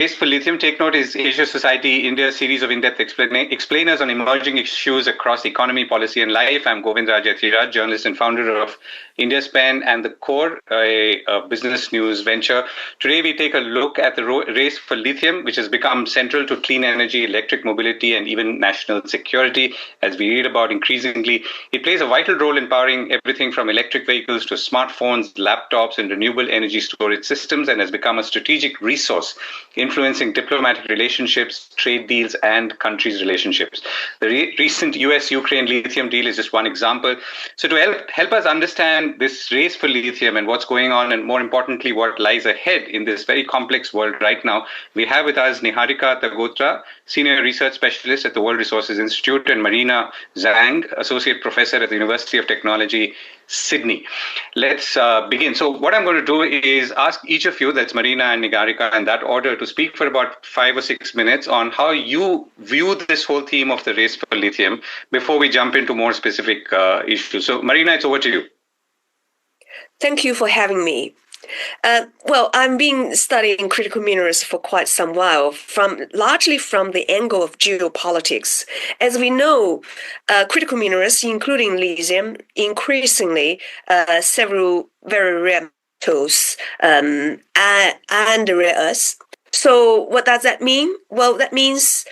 Race for Lithium. Take note is Asia Society India series of in-depth explainers on emerging issues across economy, policy, and life. I'm Govindraj, Ethiraj, journalist and founder of IndiaSpend and The Core, a business news venture. Today, we take a look at the race for lithium, which has become central to clean energy, electric mobility, and even national security. As we read about increasingly, it plays a vital role in powering everything from electric vehicles to smartphones, laptops, and renewable energy storage systems, and has become a strategic resource influencing diplomatic relationships, trade deals, and countries' relationships. The recent US-Ukraine lithium deal is just one example. So to help us understand this race for lithium and what's going on, and more importantly, what lies ahead in this very complex world right now, we have with us Niharika Tagotra, Senior Research Specialist at the World Resources Institute, and Marina Zhang, Associate Professor at the University of Technology, Sydney. Let's begin. So what I'm going to do is ask each of you, that's Marina and Niharika, in that order, to speak for about 5 or 6 minutes on how you view this whole theme of the race for lithium before we jump into more specific issues. So Marina, it's over to you. Thank you for having me. Well, I've been studying critical minerals for quite some while, largely from the angle of geopolitics. As we know, critical minerals, including lithium, increasingly several very rare metals and rare earths. So what does that mean? Well, that means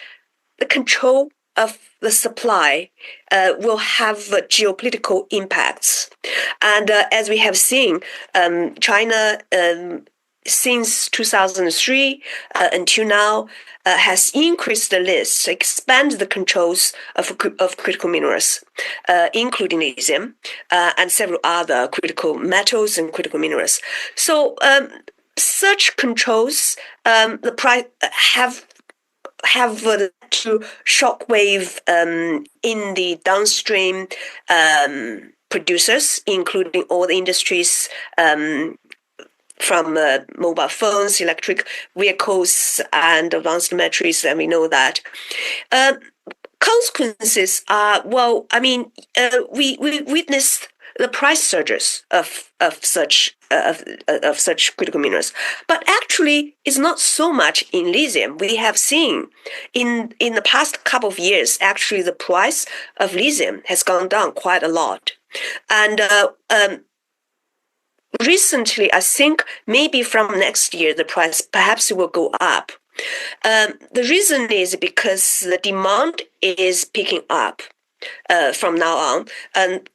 the control of the supply will have geopolitical impacts. And as we have seen, China, since 2003 until now, has increased the list, expanded the controls of critical minerals, including lithium and several other critical metals and critical minerals. So such controls the price have to shockwave in the downstream producers, including all the industries from mobile phones, electric vehicles, and advanced batteries, and we know that. Consequences are, we witnessed the price surges of such critical minerals, but actually it's not so much in lithium. We have seen in the past couple of years, actually the price of lithium has gone down quite a lot, and recently I think maybe from next year the price perhaps will go up. The reason is because the demand is picking up from now on, and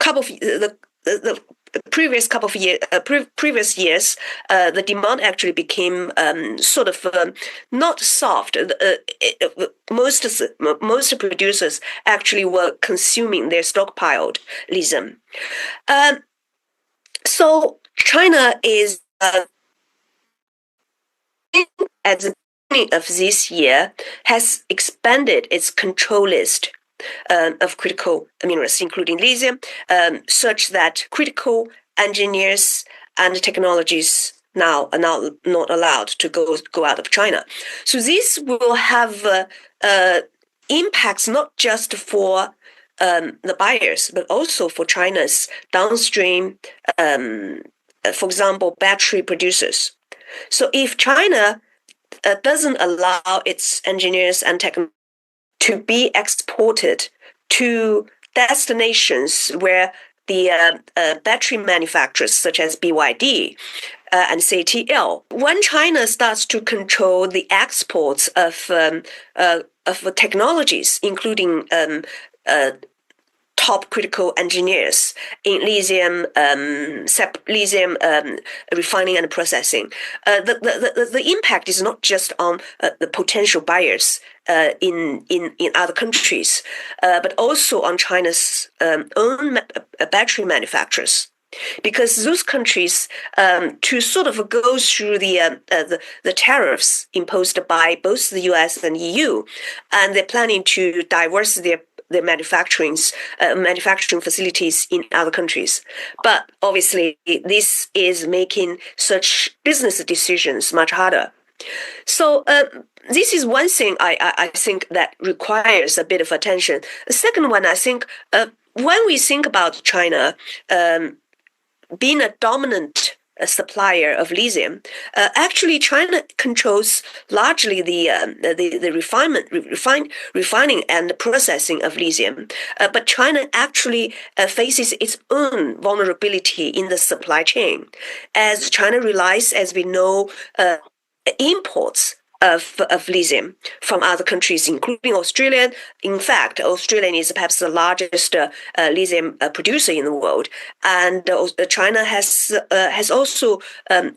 the previous years, the demand actually became sort of not soft. Most producers actually were consuming their stockpiled lithium. So China is at the beginning of this year has expanded its control list of critical minerals, including lithium, such that critical engineers and technologies now are not allowed to go out of China. So this will have impacts not just for the buyers, but also for China's downstream, for example, battery producers. So if China doesn't allow its engineers and technologists to be exported to destinations where the battery manufacturers such as BYD and CATL, when China starts to control the exports of technologies, including top critical engineers in lithium refining and processing, the impact is not just on the potential buyers in other countries, but also on China's own battery manufacturers, because those countries to sort of go through the tariffs imposed by both the US and EU, and they're planning to diversify their manufacturing facilities in other countries. But obviously, this is making such business decisions much harder. So this is one thing I think that requires a bit of attention. The second one, I think, when we think about China being a dominant supplier of lithium. Actually, China controls largely the refining and processing of lithium. But China actually faces its own vulnerability in the supply chain, as China relies, as we know, imports of lithium from other countries, including Australia. In fact, Australia is perhaps the largest lithium producer in the world, and China has also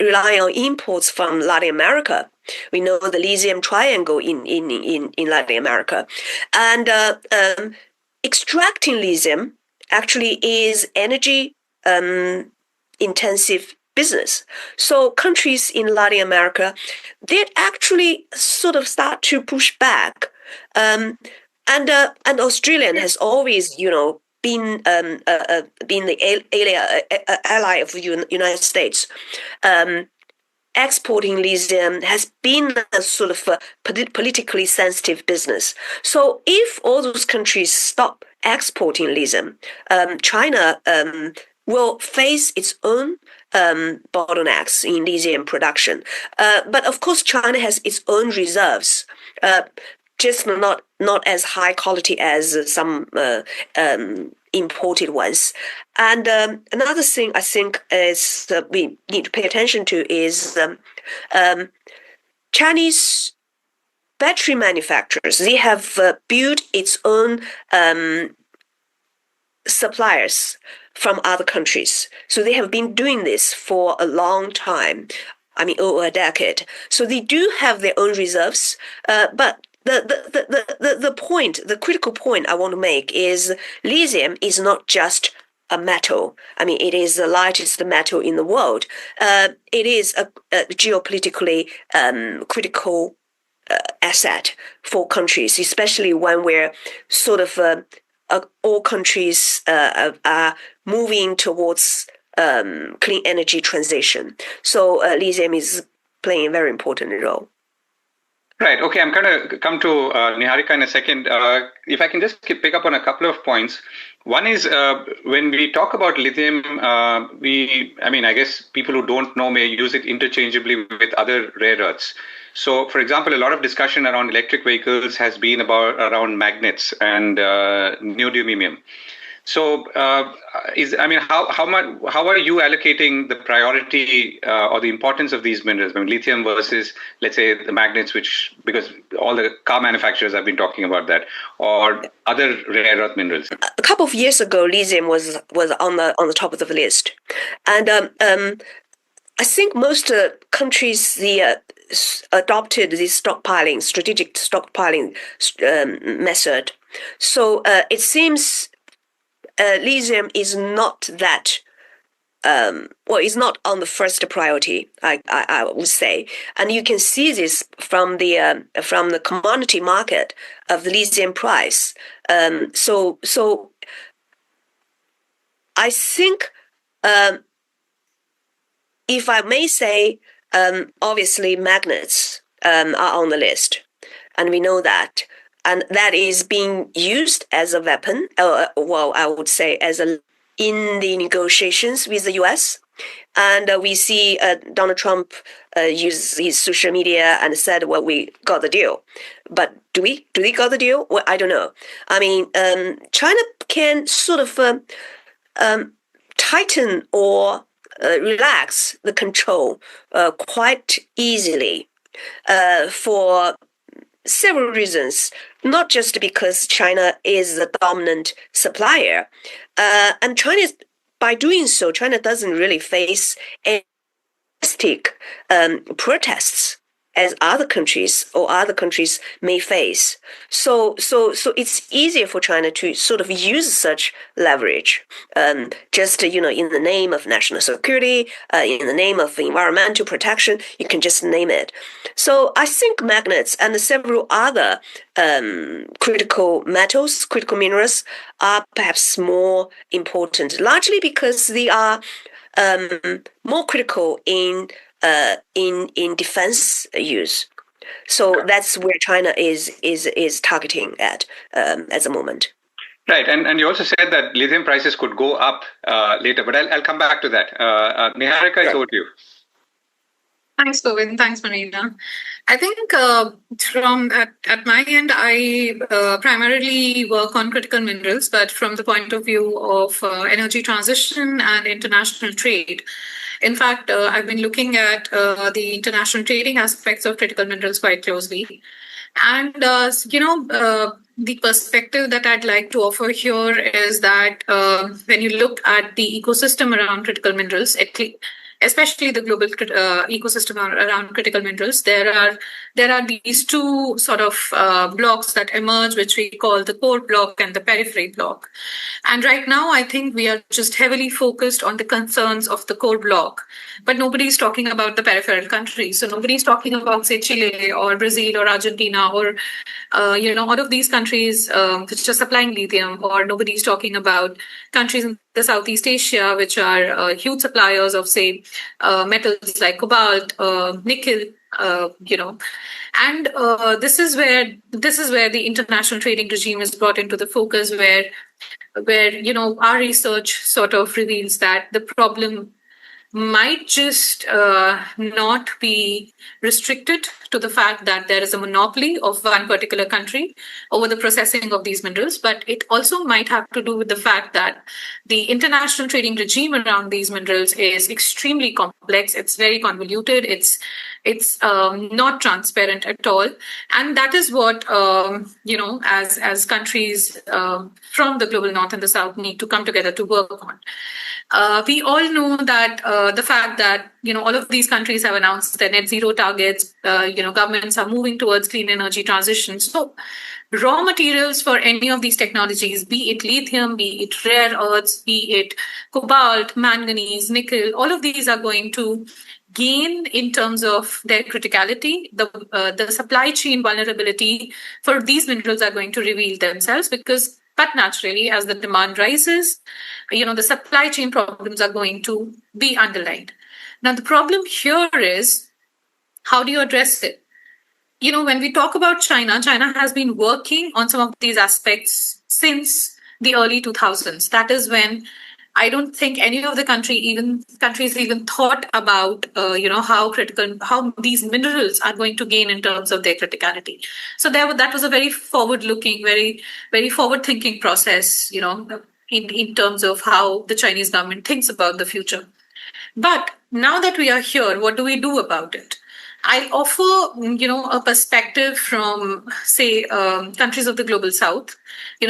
relied on imports from Latin America. We know the lithium triangle in Latin America, and extracting lithium actually is energy intensive business. So countries in Latin America did actually sort of start to push back, and Australian has always, been the ally of the United States. Exporting lithium has been a sort of a politically sensitive business. So if all those countries stop exporting lithium, China will face its own bottlenecks in lithium production. But of course, China has its own reserves, just not as high quality as some imported ones. And another thing I think is we need to pay attention to is Chinese battery manufacturers. They have built its own suppliers from other countries. So they have been doing this for a long time, over a decade. So they do have their own reserves, but the critical point I want to make is lithium is not just a metal. It is the largest metal in the world. It is a geopolitically critical asset for countries, especially when we're sort of all countries are moving towards clean energy transition. So lithium is playing a very important role. Right. Okay. I'm going to come to Niharika in a second. If I can just pick up on a couple of points. One is when we talk about lithium, I guess people who don't know may use it interchangeably with other rare earths. So, for example, a lot of discussion around electric vehicles has been around magnets and neodymium. So, how are you allocating the priority or the importance of these minerals? Lithium versus, let's say, the magnets, because all the car manufacturers have been talking about that, or other rare earth minerals. A couple of years ago, lithium was on the top of the list, and I think most countries adopted this strategic stockpiling method. So it seems. Lithium is not that, is not on the first priority, I would say. And you can see this from the commodity market of the lithium price. So I think, if I may say, obviously magnets are on the list, and we know that. And that is being used as a weapon, I would say in the negotiations with the U.S. And we see Donald Trump use his social media and said, well, we got the deal. But do we got the deal? Well, I don't know. China can sort of tighten or relax the control quite easily for several reasons, not just because China is the dominant supplier. And by doing so, China doesn't really face any protests as other countries may face. So it's easier for China to sort of use such leverage, just in the name of national security, in the name of environmental protection. You can just name it. So I think magnets and several other critical metals, critical minerals, are perhaps more important, largely because they are more critical in defense use. So that's where China is targeting at the moment. Right, and you also said that lithium prices could go up later, but I'll come back to that. Niharika, it's over to you. Thanks, Govind. Thanks, Marina. I think from at my end, I primarily work on critical minerals, but from the point of view of energy transition and international trade. In fact, I've been looking at the international trading aspects of critical minerals quite closely. And, the perspective that I'd like to offer here is that when you look at the ecosystem around critical minerals, especially the global ecosystem around critical minerals, there are these two sort of blocks that emerge, which we call the core block and the periphery block. And right now, I think we are just heavily focused on the concerns of the core block, but nobody's talking about the peripheral countries. So nobody's talking about, say, Chile or Brazil or Argentina or all of these countries which are supplying lithium, or nobody's talking about countries in the Southeast Asia, which are huge suppliers of, say, metals like cobalt, nickel, and this is where the international trading regime is brought into the focus, where our research sort of reveals that the problem might just not be restricted to the fact that there is a monopoly of one particular country over the processing of these minerals, but it also might have to do with the fact that the international trading regime around these minerals is extremely complex. It's very convoluted. It's not transparent at all, and that is what as countries from the global north and the south need to come together to work on. We all know that the fact that all of these countries have announced their net zero targets. Governments are moving towards clean energy transition. So, raw materials for any of these technologies, be it lithium, be it rare earths, be it cobalt, manganese, nickel, all of these are going to gain in terms of their criticality. The supply chain vulnerability for these minerals are going to reveal themselves but naturally, as the demand rises, the supply chain problems are going to be underlined. Now, the problem here is, how do you address it? When we talk about China has been working on some of these aspects since the early 2000s. That is when I don't think any of the countries even thought about, how these minerals are going to gain in terms of their criticality. So that was a very forward-looking, very, very forward-thinking process, in terms of how the Chinese government thinks about the future. But now that we are here, what do we do about it? I'll offer, a perspective from, say, countries of the global south.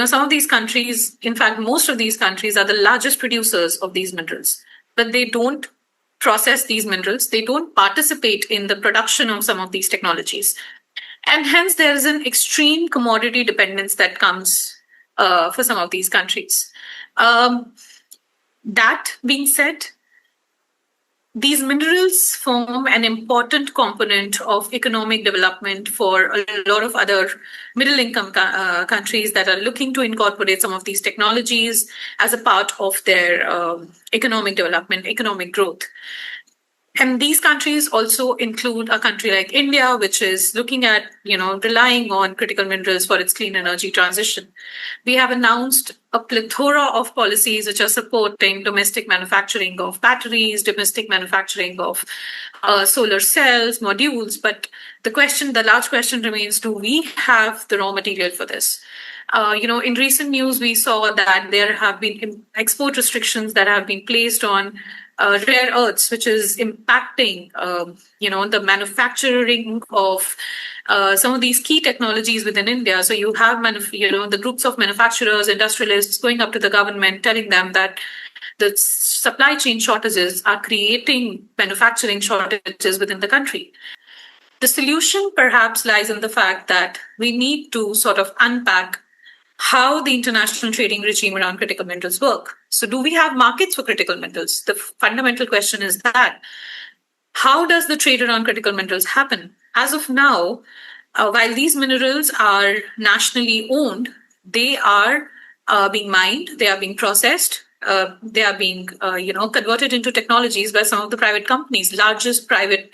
Some of these countries, in fact, most of these countries are the largest producers of these minerals, but they don't process these minerals. They don't participate in the production of some of these technologies. And hence, there is an extreme commodity dependence that comes for some of these countries. That being said, these minerals form an important component of economic development for a lot of other middle-income countries that are looking to incorporate some of these technologies as a part of their economic development, economic growth. And these countries also include a country like India, which is looking at, relying on critical minerals for its clean energy transition. We have announced a plethora of policies which are supporting domestic manufacturing of batteries, domestic manufacturing of solar cells, modules. But the large question remains, do we have the raw material for this? In recent news, we saw that there have been export restrictions that have been placed on rare earths, which is impacting, the manufacturing of some of these key technologies within India. So you have, the groups of manufacturers, industrialists going up to the government, telling them that the supply chain shortages are creating manufacturing shortages within the country. The solution perhaps lies in the fact that we need to sort of unpack how the international trading regime around critical minerals work. So do we have markets for critical minerals? The fundamental question is that. How does the trade around critical minerals happen? As of now, while these minerals are nationally owned, they are being mined, they are being processed, they are being converted into technologies by some of the private companies, largest private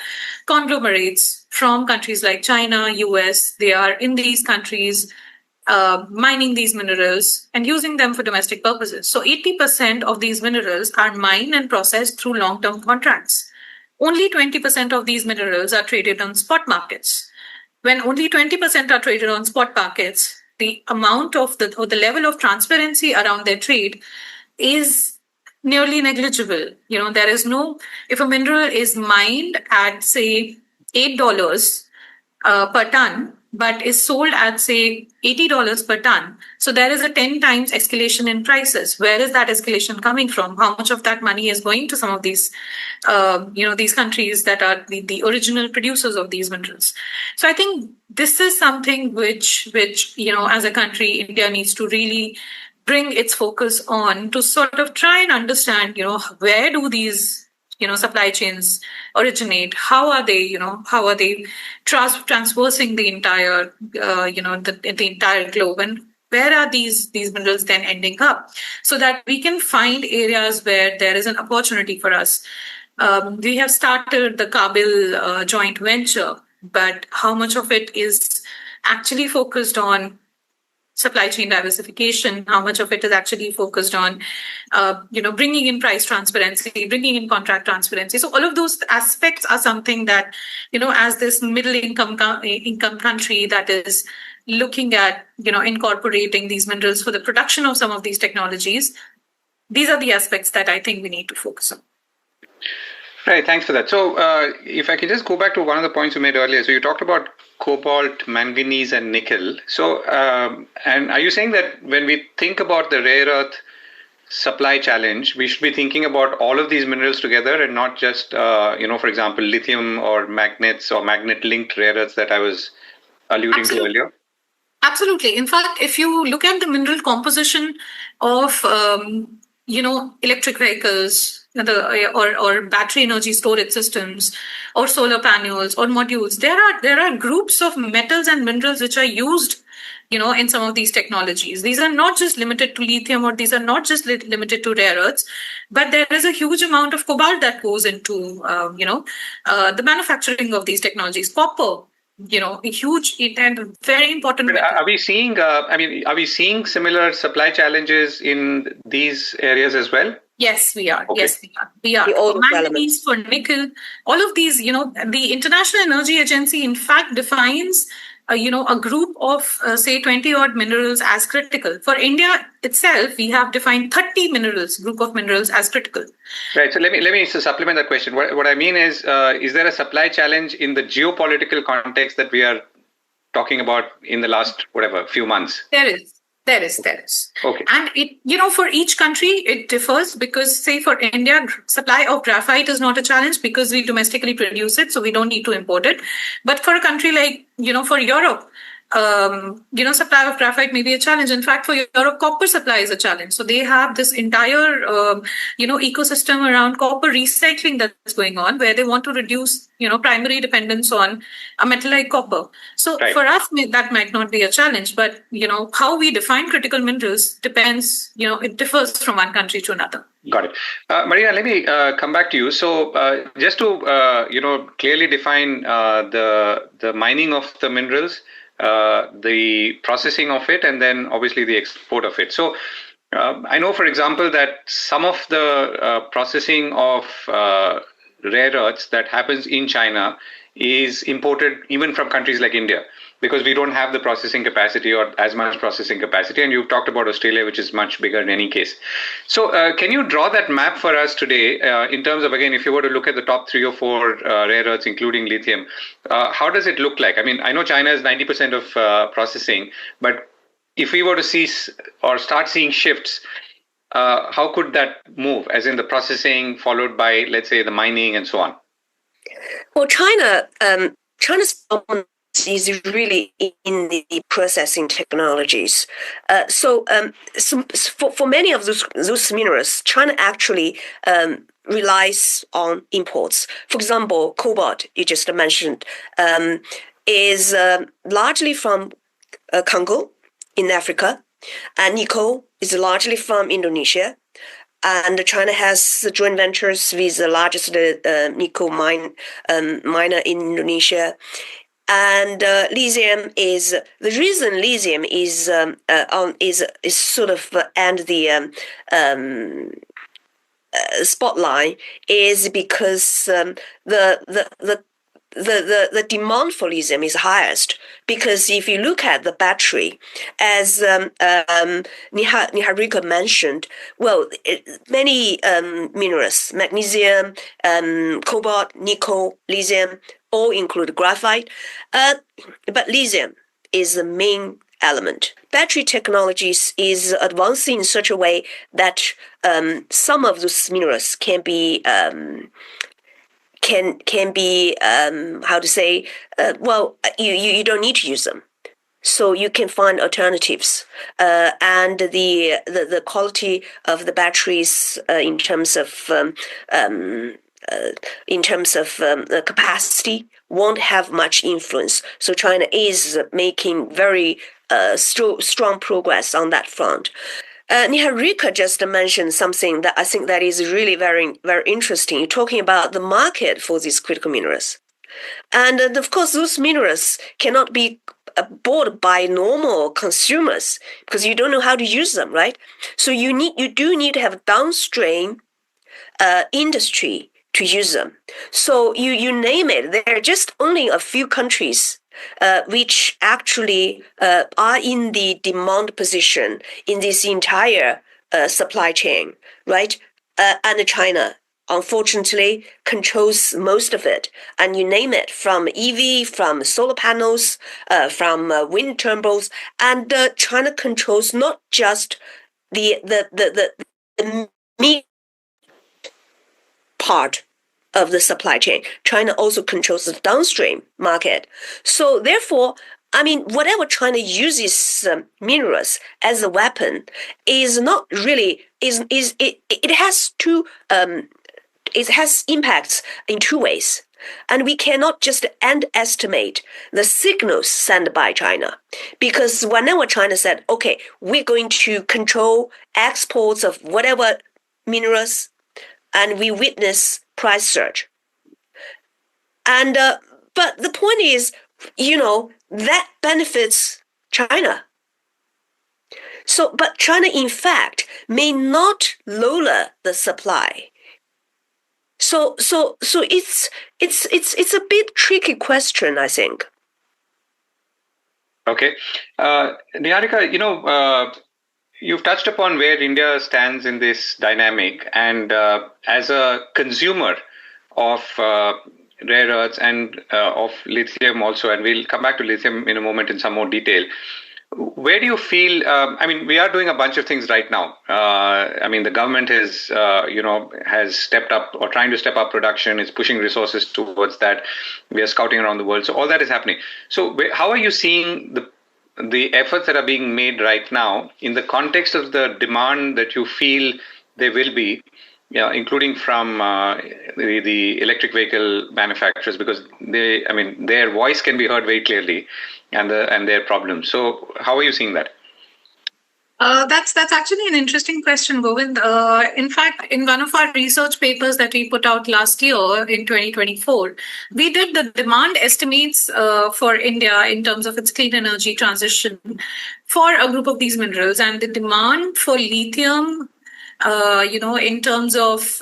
conglomerates from countries like China, US. They are in these countries mining these minerals and using them for domestic purposes. So 80% of these minerals are mined and processed through long-term contracts. Only 20% of these minerals are traded on spot markets. When only 20% are traded on spot markets, the amount of the level of transparency around their trade is nearly negligible. There is no, if a mineral is mined at say $8 per ton, but is sold at say $80 per ton. So there is a 10 times escalation in prices. Where is that escalation coming from? How much of that money is going to some of these, these countries that are the original producers of these minerals? So I think this is something which as a country, India needs to really bring its focus on to sort of try and understand, where do these supply chains originate? How are they transversing the entire, the entire globe, and where are these minerals then ending up, so that we can find areas where there is an opportunity for us. We have started the Kabil joint venture, but how much of it is actually focused on supply chain diversification? How much of it is actually focused on, bringing in price transparency, bringing in contract transparency? So all of those aspects are something that, as this middle income country that is looking at, incorporating these minerals for the production of some of these technologies, these are the aspects that I think we need to focus on. Right, thanks for that. So if I can just go back to one of the points you made earlier. So you talked about cobalt, manganese, and nickel. So, and are you saying that when we think about the rare earth supply challenge, we should be thinking about all of these minerals together and not just, for example, lithium or magnets or magnet-linked rare earths that I was alluding to earlier? Absolutely. In fact, if you look at the mineral composition of, electric vehicles, or battery energy storage systems, or solar panels or modules, there are groups of metals and minerals which are used, in some of these technologies. These are not just limited to lithium, or these are not just limited to rare earths, but there is a huge amount of cobalt that goes into, the manufacturing of these technologies. Copper, a huge and very important. But are we seeing? Are we seeing similar supply challenges in these areas as well? Yes, we are. Okay. Yes, we are. For manganese, for nickel, all of these. The International Energy Agency, in fact, defines a group of say 20 odd minerals as critical. For India itself, we have defined 30 group of minerals as critical. Right. So let me supplement that question. What I mean is there a supply challenge in the geopolitical context that we are talking about in the last few months? There is. Okay. And it, for each country, it differs, because say for India, supply of graphite is not a challenge because we domestically produce it, so we don't need to import it. But for a country like, for Europe, supply of graphite may be a challenge. In fact, for Europe, copper supply is a challenge. So they have this entire, ecosystem around copper recycling that's going on, where they want to reduce, primary dependence on a metal like copper. So right. For us, that might not be a challenge, but, how we define critical minerals depends, it differs from one country to another. Got it. Marina, let me come back to you. So just to, clearly define the mining of the minerals, the processing of it, and then obviously the export of it. So I know, for example, that some of the processing of rare earths that happens in China is imported even from countries like India, because we don't have the processing capacity or as much processing capacity. And you've talked about Australia, which is much bigger in any case. So can you draw that map for us today in terms of, again, if you were to look at the top 3 or 4 rare earths, including lithium, how does it look like? I mean, I know China is 90% of processing, but if we were to see or start seeing shifts, how could that move, as in the processing followed by, let's say, the mining and so on? Well, China's is really in the processing technologies. So for many of those minerals, China actually relies on imports. For example, cobalt, you just mentioned, is largely from Congo in Africa, and nickel is largely from Indonesia. And China has joint ventures with the largest nickel miner in Indonesia. And lithium is the reason lithium is sort of and the spotlight is because the demand for lithium is highest, because if you look at the battery, as Niharika mentioned, well, many minerals, magnesium, cobalt, nickel, lithium, all include graphite, but lithium is the main element. Battery technologies is advancing in such a way that some of those minerals can be how to say, you don't need to use them, so you can find alternatives, and the quality of the batteries in terms of the capacity won't have much influence. So China is making very strong progress on that front. Niharika just mentioned something that I think that is really very, very interesting. You're talking about the market for these critical minerals. And of course, those minerals cannot be bought by normal consumers because you don't know how to use them, right? So you do need to have a downstream industry to use them. So you name it, there are just only a few countries which actually are in the demand position in this entire supply chain, right? And China, unfortunately, controls most of it. And you name it, from EV, from solar panels, from wind turbines, and China controls not just the meat part of the supply chain. China also controls the downstream market. So therefore, I mean, whatever China uses minerals as a weapon is not really it has impacts in two ways. And we cannot just underestimate the signals sent by China, because whenever China said, okay, we're going to control exports of whatever minerals, and we witness price surge. And but the point is, that benefits China. So, but China, in fact, may not lower the supply. So it's a bit tricky question, I think. Okay, Niharika, you've touched upon where India stands in this dynamic, and as a consumer of rare earths and of lithium also, and we'll come back to lithium in a moment in some more detail. Where do you feel, we are doing a bunch of things right now. The government has stepped up, or trying to step up production, is pushing resources towards that. We are scouting around the world. So all that is happening. So how are you seeing the efforts that are being made right now in the context of the demand that you feel there will be, including from the electric vehicle manufacturers, because their voice can be heard very clearly, and their problems. So how are you seeing that? That's actually an interesting question, Govind. In fact, in one of our research papers that we put out last year in 2024, we did the demand estimates for India in terms of its clean energy transition for a group of these minerals, and the demand for lithium, in terms of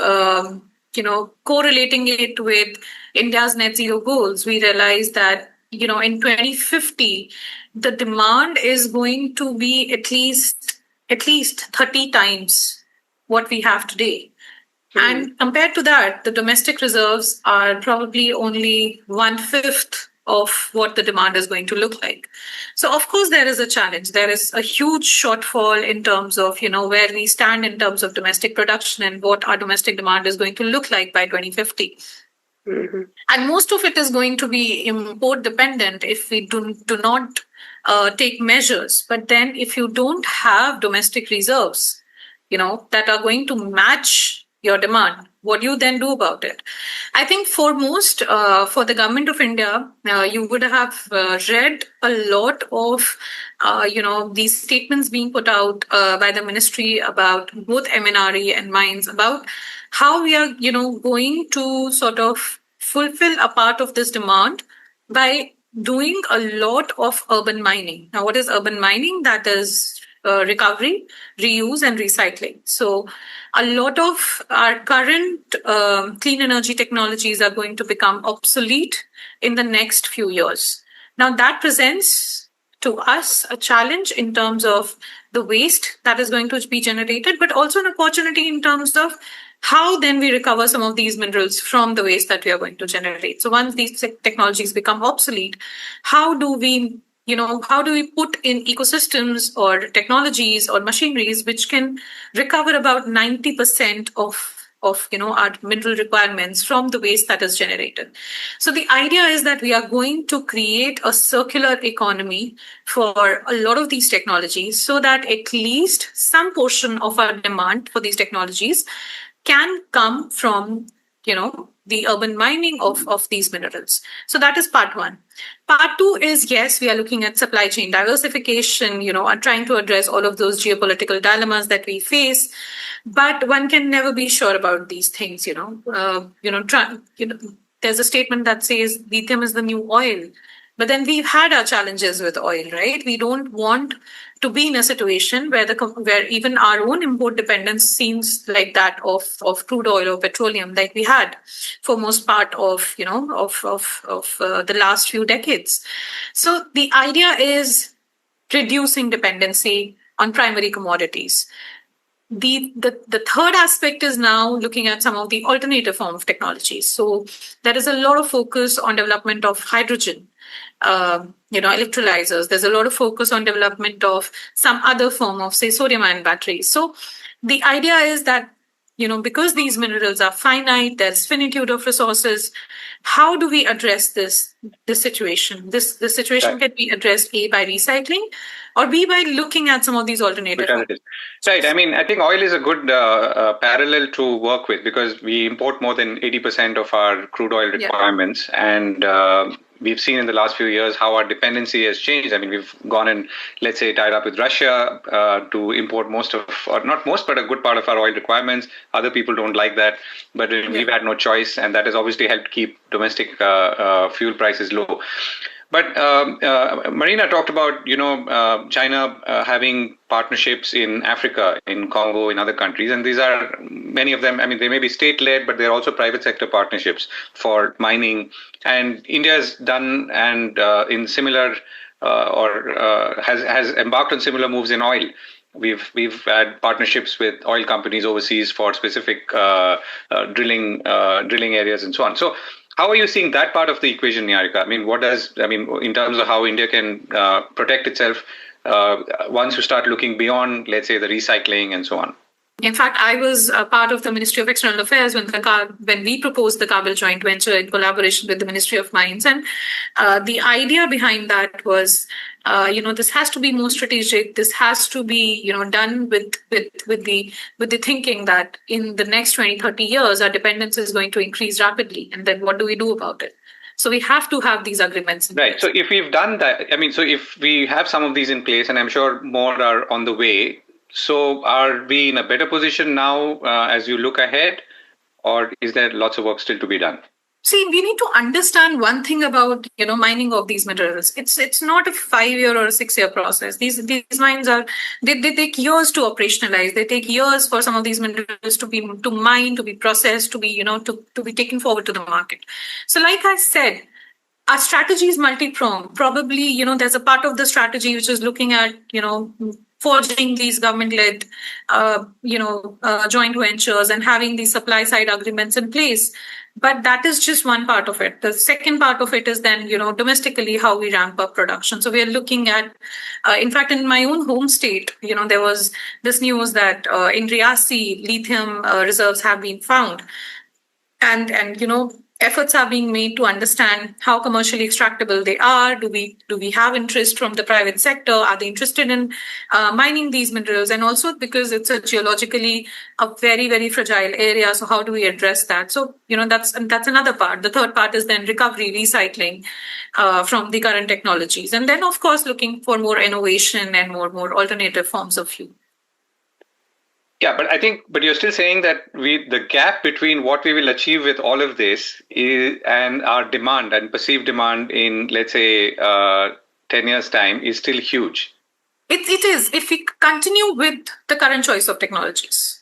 correlating it with India's net zero goals, we realized that in 2050, the demand is going to be at least 30 times what we have today. And compared to that, the domestic reserves are probably only 1/5 of what the demand is going to look like. So, of course, there is a challenge. There is a huge shortfall in terms of, where we stand in terms of domestic production and what our domestic demand is going to look like by 2050. Mm-hmm. And most of it is going to be import dependent if we do not take measures. But then if you don't have domestic reserves, that are going to match your demand, what do you then do about it? I think for the government of India, you would have read a lot of, these statements being put out by the ministry about both MNRE and mines, about how we are, going to sort of fulfill a part of this demand by doing a lot of urban mining. Now, what is urban mining? That is recovery, reuse, and recycling. So a lot of our current clean energy technologies are going to become obsolete in the next few years. Now, that presents to us a challenge in terms of the waste that is going to be generated, but also an opportunity in terms of how then we recover some of these minerals from the waste that we are going to generate. So once these technologies become obsolete, how do we put in ecosystems or technologies or machineries which can recover about 90% of our mineral requirements from the waste that is generated? So the idea is that we are going to create a circular economy for a lot of these technologies so that at least some portion of our demand for these technologies can come from, the urban mining of these minerals. So that is part one. Part two is, yes, we are looking at supply chain diversification, and trying to address all of those geopolitical dilemmas that we face. But one can never be sure about these things, there's a statement that says lithium is the new oil. But then we've had our challenges with oil, right? We don't want to be in a situation where even our own import dependence seems like that of crude oil or petroleum, like we had for most part of the last few decades. So the idea is reducing dependency on primary commodities. The third aspect is now looking at some of the alternative form of technologies. So there is a lot of focus on development of hydrogen, electrolyzers. There's a lot of focus on development of some other form of, say, sodium-ion batteries. So the idea is that, because these minerals are finite, there's finitude of resources. How do we address this situation? This situation can be addressed A, by recycling, or B, by looking at some of these alternatives. Right. I mean, I think oil is a good parallel to work with because we import more than 80% of our crude oil requirements. Yeah. And we've seen in the last few years how our dependency has changed. I mean, we've gone and, let's say, tied up with Russia to import most of, or not most, but a good part of our oil requirements. Other people don't like that, but we've had no choice. And that has obviously helped keep domestic fuel prices low. But Marina talked about, China having partnerships in Africa, in Congo, in other countries. And these are, many of them, I mean, they may be state-led, but they're also private sector partnerships for mining. And India has done and in similar has embarked on similar moves in oil. We've had partnerships with oil companies overseas for specific drilling areas and so on. So how are you seeing that part of the equation, Niharika? I mean, in terms of how India can protect itself once you start looking beyond, let's say, the recycling and so on? In fact, I was a part of the Ministry of External Affairs when we proposed the Kabul joint venture in collaboration with the Ministry of Mines. And the idea behind that was, this has to be more strategic. This has to be, done with the thinking that in the next 20, 30 years, our dependence is going to increase rapidly. And then what do we do about it? So we have to have these agreements in place. So if we've done that, so if we have some of these in place, and I'm sure more are on the way, so are we in a better position now as you look ahead, or is there lots of work still to be done? See, we need to understand one thing about, mining of these minerals. It's not a 5-year or a 6-year process. These mines they take years to operationalize. They take years for some of these minerals to mine, to be processed, to be, to be taken forward to the market. So like I said, our strategy is multi-pronged. Probably, there's a part of the strategy which is looking at, forging these government-led, joint ventures and having these supply-side agreements in place. But that is just one part of it. The second part of it is then, domestically, how we ramp up production. So we are looking at, in fact, in my own home state, there was this news that in Riyasi, lithium reserves have been found. And efforts are being made to understand how commercially extractable they are. Do we have interest from the private sector? Are they interested in mining these minerals? And also because it's a geologically a very, very fragile area. So how do we address that? So, that's another part. The third part is then recovery, recycling from the current technologies. And then, of course, looking for more innovation and more alternative forms of fuel. Yeah, but you're still saying that the gap between what we will achieve with all of this and our demand and perceived demand in, let's say, 10 years' time is still huge. It is, if we continue with the current choice of technologies.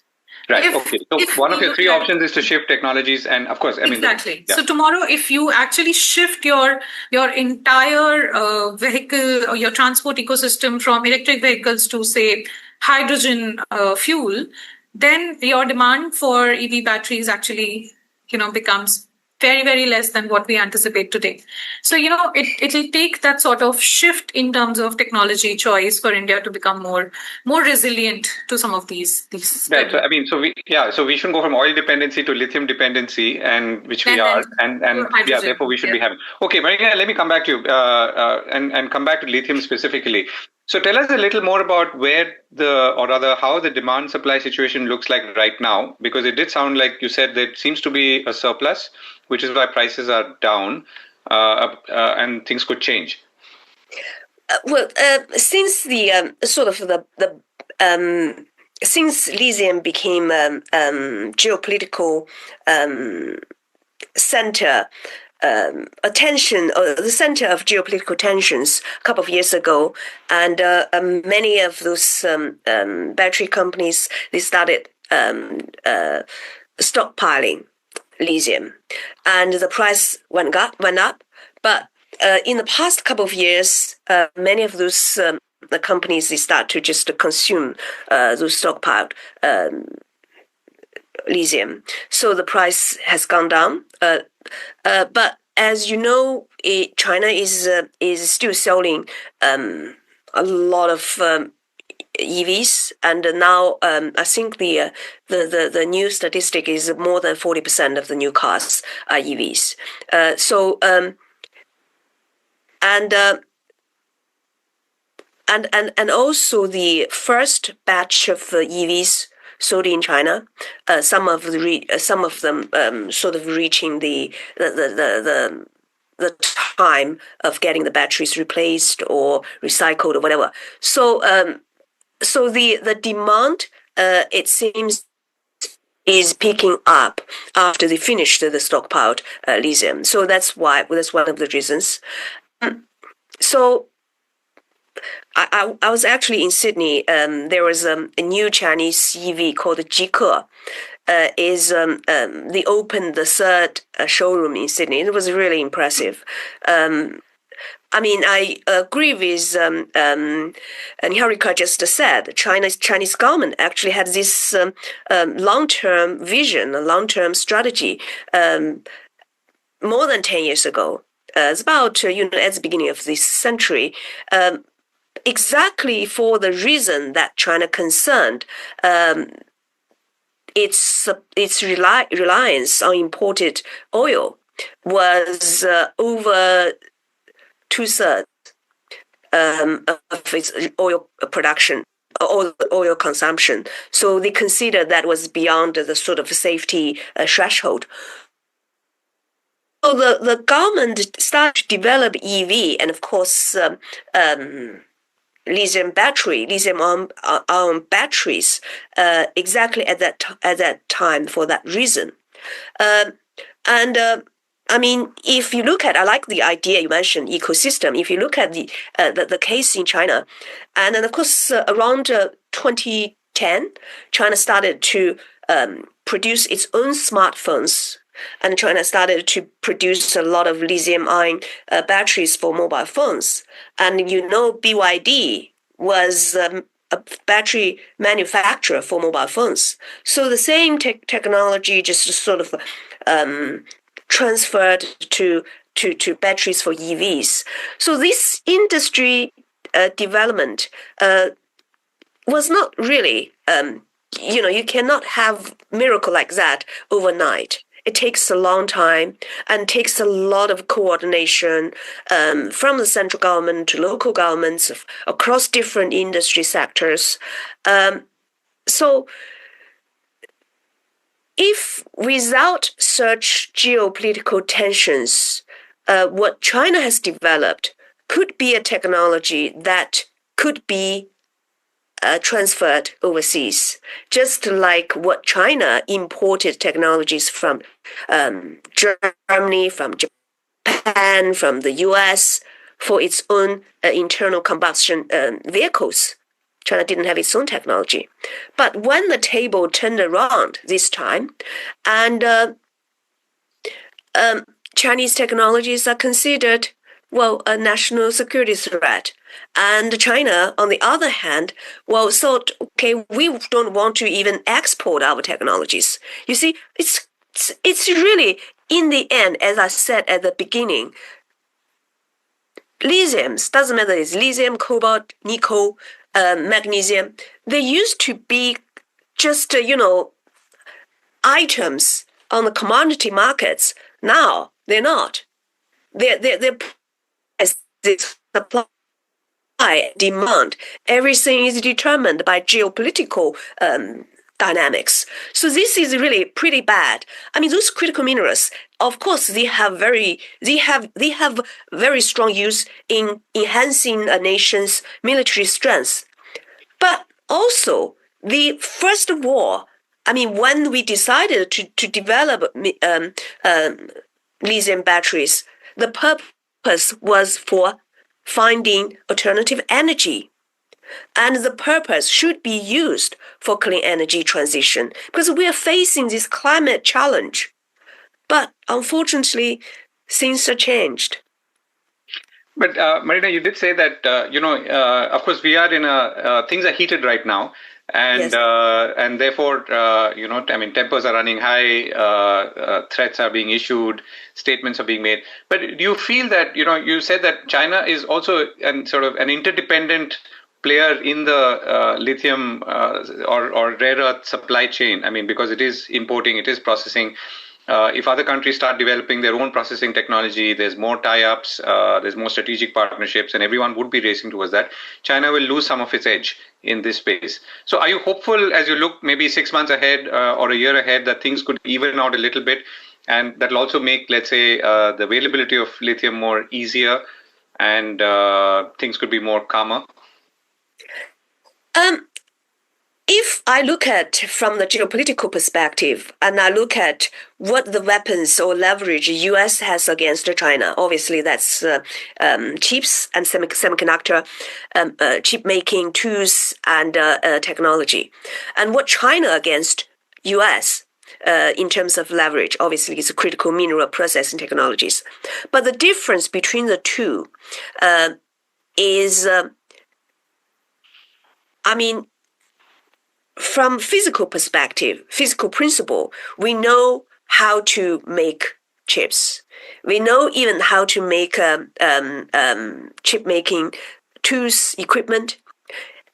Right. Okay. So one of your three options is to shift technologies, and of course, exactly. So tomorrow, if you actually shift your entire vehicle or your transport ecosystem from electric vehicles to, say, hydrogen fuel, then your demand for EV batteries actually, becomes very, very less than what we anticipate today. So, it'll take that sort of shift in terms of technology choice for India to become more resilient to some of these. Right. So we shouldn't go from oil dependency to lithium dependency, and therefore we should be having. Okay, Marina, let me come back to you and come back to lithium specifically. So tell us a little more about how the demand supply situation looks like right now, because it did sound like you said there seems to be a surplus, which is why prices are down and things could change. Since since lithium became geopolitical center attention, or the center of geopolitical tensions a couple of years ago, and many of those battery companies, they started stockpiling lithium, and the price went up. But in the past couple of years, many of those the companies, they start to just consume those stockpiled lithium, so the price has gone down. But as you know, China is still selling a lot of EVs, and now I think the new statistic is more than 40% of the new cars are EVs. And also the first batch of EVs sold in China, some of them sort of reaching the time of getting the batteries replaced or recycled or whatever. So the demand, it seems, is picking up after they finished the stockpiled lithium. So that's one of the reasons. So I was actually in Sydney. There was a new Chinese EV called Jike. They opened the third showroom in Sydney. It was really impressive. I agree with Niharika just said. Chinese government actually had this long-term vision, a long-term strategy more than 10 years ago. It's about at the beginning of this century. Exactly for the reason that China concerned its reliance on imported oil was over 2/3 of its oil production or oil consumption. So they considered that was beyond the sort of safety threshold. So the government started to develop EV, and of course lithium batteries exactly at that time for that reason. If you look at, I like the idea you mentioned, ecosystem. If you look at the case in China, and then of course around 2010, China started to produce its own smartphones, and China started to produce a lot of lithium-ion batteries for mobile phones. And BYD was a battery manufacturer for mobile phones. So the same technology just sort of transferred to batteries for EVs. So this industry development was not really, you cannot have miracle like that overnight. It takes a long time and takes a lot of coordination from the central government to local governments across different industry sectors. So if without such geopolitical tensions, what China has developed could be a technology that could be transferred overseas, just like what China imported technologies from Germany, from Japan, from the US for its own internal combustion vehicles. China didn't have its own technology. But when the table turned around this time, and Chinese technologies are considered, a national security threat. And China, on the other hand, thought, okay, we don't want to even export our technologies. You see, it's really, in the end, as I said at the beginning, lithiums, doesn't matter it's lithium, cobalt, nickel, magnesium, they used to be just, items on the commodity markets. Now, they're not. They're supply, demand, everything is determined by geopolitical dynamics. So this is really pretty bad. I mean, those critical minerals, of course, they have very strong use in enhancing a nation's military strength. But also, first of all, I mean, when we decided to develop lithium batteries, the purpose was for finding alternative energy. And the purpose should be used for clean energy transition because we are facing this climate challenge. But unfortunately, things are changed. But Marina, you did say that, of course, we are in things are heated right now. And yes. And therefore, tempers are running high, threats are being issued, statements are being made. But do you feel that, you said that China is also an interdependent player in the lithium or rare earth supply chain? I mean, because it is importing, it is processing. If other countries start developing their own processing technology, there's more tie-ups, there's more strategic partnerships, and everyone would be racing towards that. China will lose some of its edge in this space. So are you hopeful as you look maybe 6 months ahead or a year ahead that things could even out a little bit, and that'll also make, let's say, the availability of lithium more easier and things could be more calmer? If I look at from the geopolitical perspective and I look at what the weapons or leverage US has against China, obviously that's chips and semiconductor chip making tools and technology. And what China against US in terms of leverage, obviously is critical mineral processing technologies. But the difference between the two is, from physical perspective, physical principle, we know how to make chips. We know even how to make chip making tools, equipment.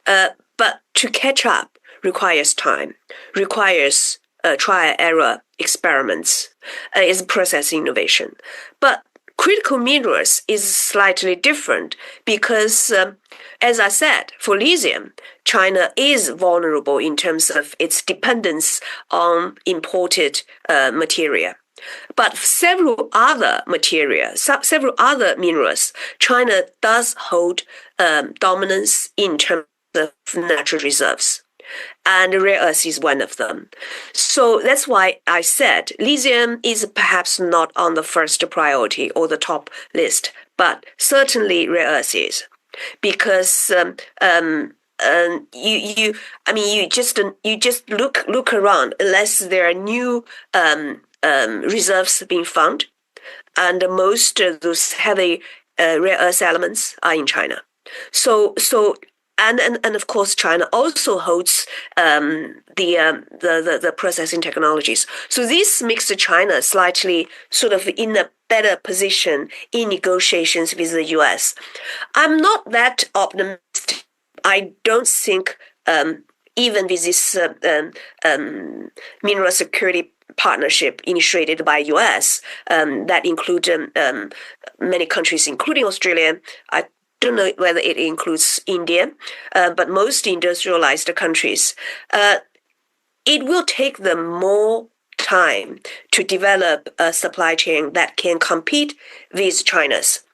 But to catch up requires time, requires trial error experiments, is process innovation. But critical minerals is slightly different because, as I said, for lithium, China is vulnerable in terms of its dependence on imported material. But several other minerals, China does hold dominance in terms of natural reserves. And rare earth is one of them. So that's why I said lithium is perhaps not on the first priority or the top list, but certainly rare earth is, because you just look around unless there are new reserves being found, and most of those heavy rare earth elements are in China. And of course, China also holds the processing technologies. So this makes China slightly sort of in a better position in negotiations with the US. I'm not that optimistic. I don't think even with this mineral security partnership initiated by US that include many countries, including Australia. I don't know whether it includes India, but most industrialized countries. It will take them more time to develop a supply chain that can compete with China's,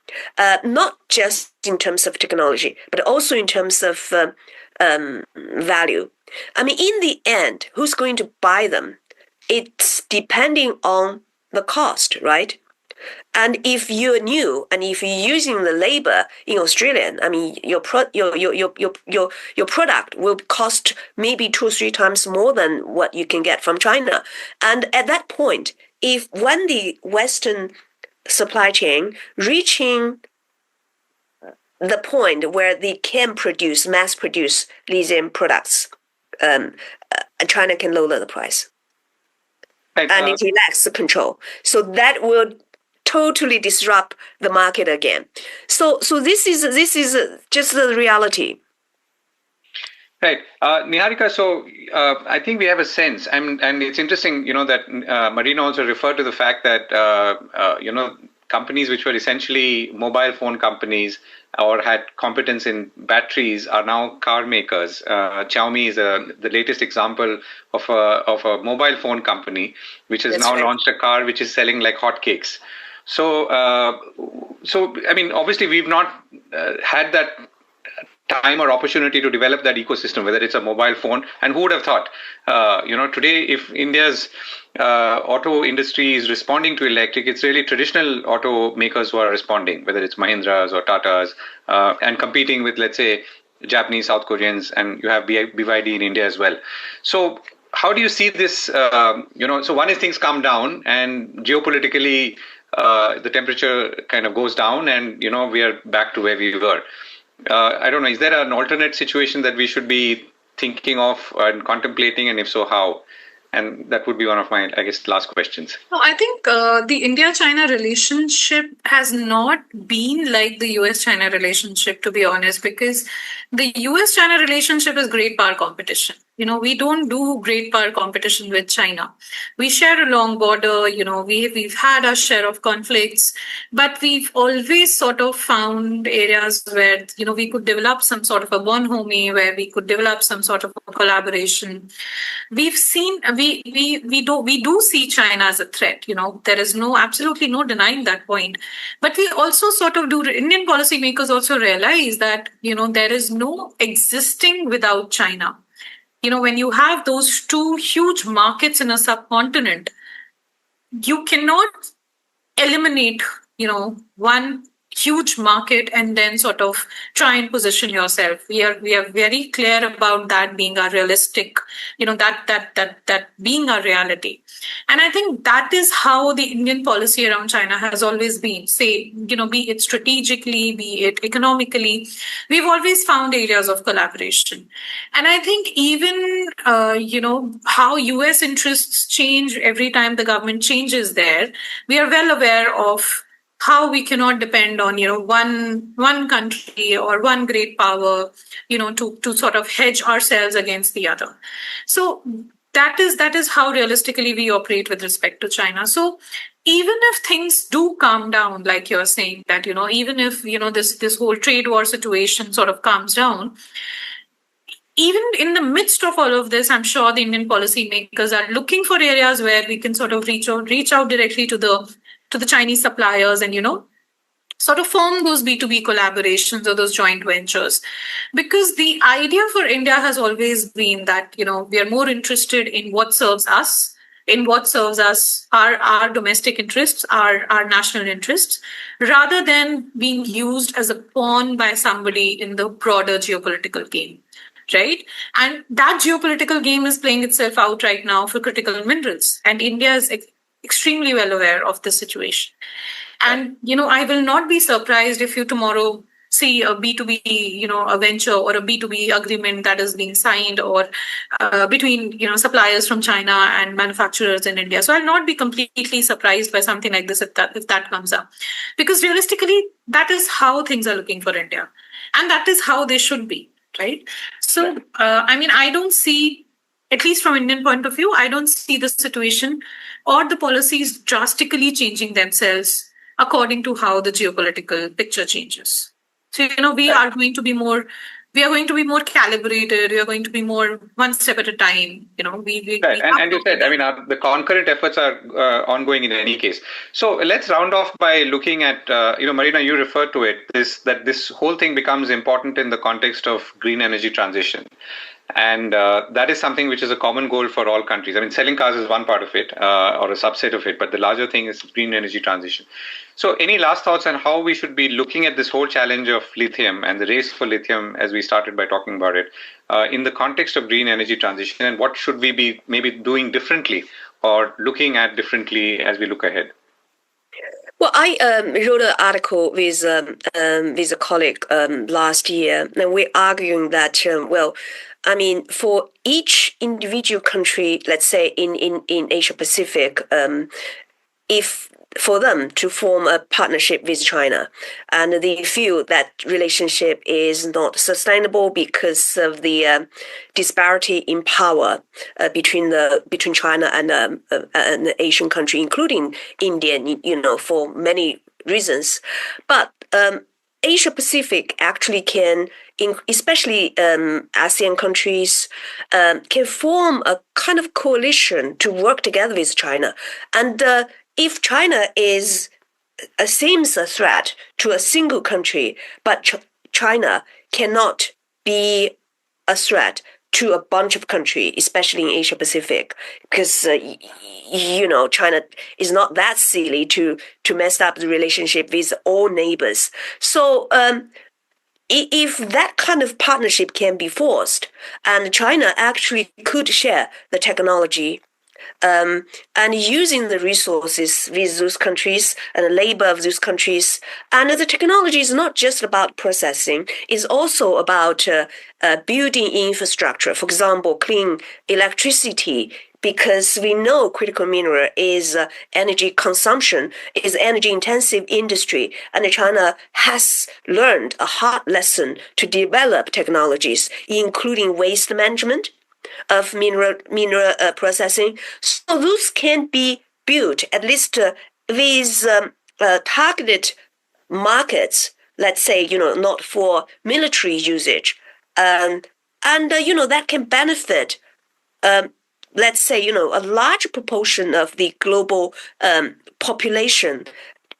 not just in terms of technology, but also in terms of value. I mean, in the end, who's going to buy them? It's depending on the cost, right? And if you're new and if you're using the labor in Australia, I mean, your product will cost maybe 2 or 3 times more than what you can get from China. And at that point, when the Western supply chain reaching the point where they can mass produce lithium products, China can lower the price. And it relaxes the control. So that will totally disrupt the market again. So this is just the reality. Right. Niharika, so I think we have a sense, and it's interesting, that Marina also referred to the fact that, companies which were essentially mobile phone companies or had competence in batteries are now car makers. Xiaomi is the latest example of a mobile phone company which has launched a car which is selling like hotcakes. So I mean, obviously, we've not had that time or opportunity to develop that ecosystem, whether it's a mobile phone. And who would have thought, today, if India's auto industry is responding to electric, it's really traditional automakers who are responding, whether it's Mahindras or Tatas, and competing with, let's say, Japanese, South Koreans, and you have BYD in India as well. So how do you see this, so one is things come down and geopolitically, the temperature kind of goes down and, we are back to where we were. I don't know, is there an alternate situation that we should be thinking of and contemplating, and if so, how? And that would be one of my, I guess, last questions. No, I think the India-China relationship has not been like the US-China relationship, to be honest, because the US-China relationship is great power competition. We don't do great power competition with China. We share a long border, we've had our share of conflicts, but we've always sort of found areas where, we could develop some sort of a bonhomie, where we could develop some sort of a collaboration. We've seen, we do see China as a threat, there is absolutely no denying that point. But we also sort of Indian policymakers also realize that, there is no existing without China. When you have those 2 huge markets in a subcontinent, you cannot eliminate, one huge market and then sort of try and position yourself. We are very clear about that being a realistic, that being a reality. And I think that is how the Indian policy around China has always been. Say, be it strategically, be it economically, we've always found areas of collaboration. And I think even, how US interests change every time the government changes there, we are well aware of how we cannot depend on, one country or one great power, to sort of hedge ourselves against the other. So that is how realistically we operate with respect to China. So even if things do calm down, like you're saying, that, even if, this whole trade war situation sort of calms down, even in the midst of all of this, I'm sure the Indian policymakers are looking for areas where we can sort of reach out directly to the Chinese suppliers and, sort of form those B2B collaborations or those joint ventures. Because the idea for India has always been that, we are more interested in what serves us, our domestic interests, our national interests, rather than being used as a pawn by somebody in the broader geopolitical game. Right? And that geopolitical game is playing itself out right now for critical minerals. And India is extremely well aware of the situation. And, I will not be surprised if you tomorrow see a B2B, a venture or a B2B agreement that is being signed or between, suppliers from China and manufacturers in India. So I'll not be completely surprised by something like this if that comes up. Because realistically, that is how things are looking for India. And that is how they should be, right? So, I don't see, at least from Indian point of view, I don't see the situation or the policies drastically changing themselves according to how the geopolitical picture changes. So, we are going to be more we are going to be more calibrated. We are going to be more one step at a time. Right. And you said, the concurrent efforts are ongoing in any case. So let's round off by looking at, Marina, you referred to it, that this whole thing becomes important in the context of green energy transition. And that is something which is a common goal for all countries. Selling cars is one part of it, or a subset of it, but the larger thing is green energy transition. So any last thoughts on how we should be looking at this whole challenge of lithium and the race for lithium, as we started by talking about it, in the context of green energy transition, and what should we be maybe doing differently or looking at differently as we look ahead? Well, I wrote an article with a colleague last year, and we're arguing that, for each individual country, let's say in Asia Pacific, if for them to form a partnership with China, and they feel that relationship is not sustainable because of the disparity in power between China and an Asian country, including India, for many reasons. But Asia Pacific actually can, especially ASEAN countries, can form a kind of coalition to work together with China. And if China seems a threat to a single country, but China cannot be a threat to a bunch of countries, especially in Asia Pacific, because China is not that silly to mess up the relationship with all neighbors. So if that kind of partnership can be forced, and China actually could share the technology and using the resources with those countries and the labor of those countries. And the technology is not just about processing, it's also about building infrastructure. For example, clean electricity, because we know critical mineral is energy consumption, is energy intensive industry, and China has learned a hard lesson to develop technologies, including waste management of mineral processing. So those can be built at least with targeted markets, let's say, not for military usage. And that can benefit, let's say, a large proportion of the global population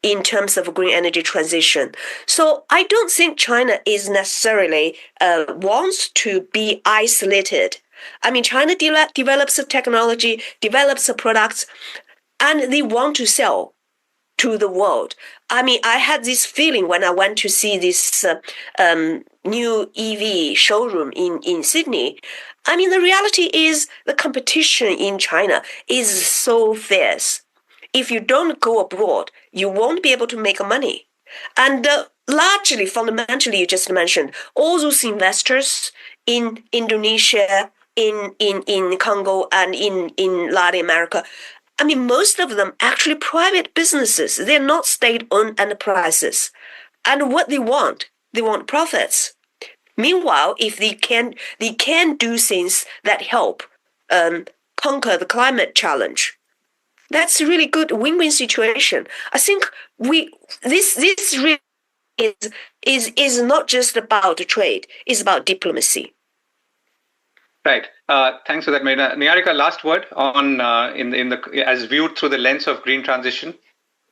in terms of green energy transition. So I don't think China is necessarily wants to be isolated. China develops a technology, develops a products, and they want to sell to the world. I had this feeling when I went to see this new EV showroom in Sydney. The reality is the competition in China is so fierce. If you don't go abroad, you won't be able to make money. And largely, fundamentally, you just mentioned, all those investors in Indonesia, in Congo, and in Latin America, most of them actually private businesses. They're not state-owned enterprises. And what they want profits. Meanwhile, if they can do things that help conquer the climate challenge, that's a really good win-win situation. I think this really is not just about trade; it's about diplomacy. Right. Thanks for that, Marina. Niharika, last word on as viewed through the lens of green transition.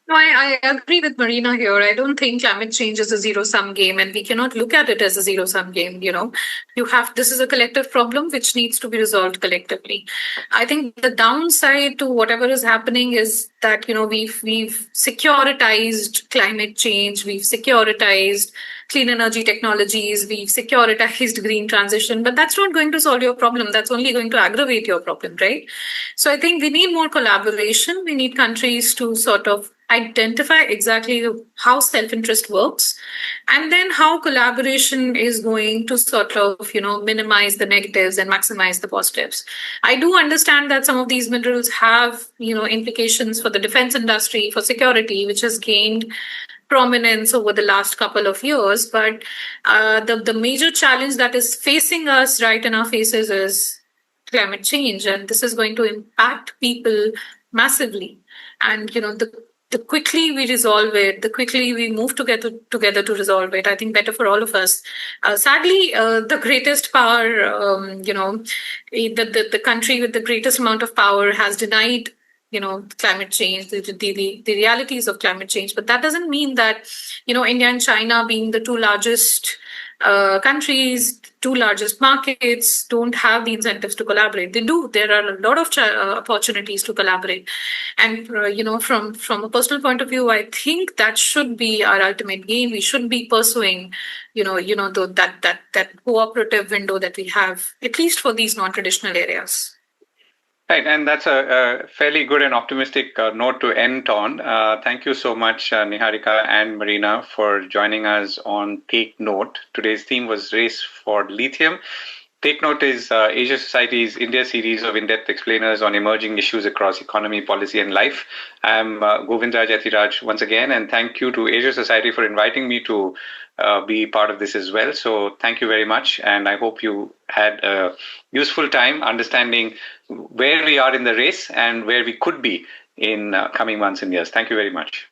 No, I agree with Marina here. I don't think climate change is a zero-sum game, and we cannot look at it as a zero-sum game. This is a collective problem which needs to be resolved collectively. I think the downside to whatever is happening is that we've securitized climate change, we've securitized clean energy technologies, we've securitized green transition, but that's not going to solve your problem. That's only going to aggravate your problem, right? So I think we need more collaboration. We need countries to sort of identify exactly how self-interest works, and then how collaboration is going to sort of, minimize the negatives and maximize the positives. I do understand that some of these minerals have, implications for the defense industry, for security, which has gained prominence over the last couple of years. But the major challenge that is facing us right in our faces is climate change. And this is going to impact people massively. And, the quickly we resolve it, the quickly we move together to resolve it, I think better for all of us. Sadly, the greatest power, the country with the greatest amount of power has denied, climate change, the realities of climate change. But that doesn't mean that, India and China being the two largest countries, two largest markets, don't have the incentives to collaborate. They do. There are a lot of opportunities to collaborate. And, from a personal point of view, I think that should be our ultimate gain. We should be pursuing, that cooperative window that we have, at least for these non-traditional areas. Right, and that's a fairly good and optimistic note to end on. Thank you so much, Niharika and Marina, for joining us on Take Note. Today's theme was Race for Lithium. Take Note is Asia Society's India series of in-depth explainers on emerging issues across economy, policy, and life. I'm Govindraj Ethiraj once again, and thank you to Asia Society for inviting me to be part of this as well. So thank you very much, and I hope you had a useful time understanding where we are in the race and where we could be in coming months and years. Thank you very much.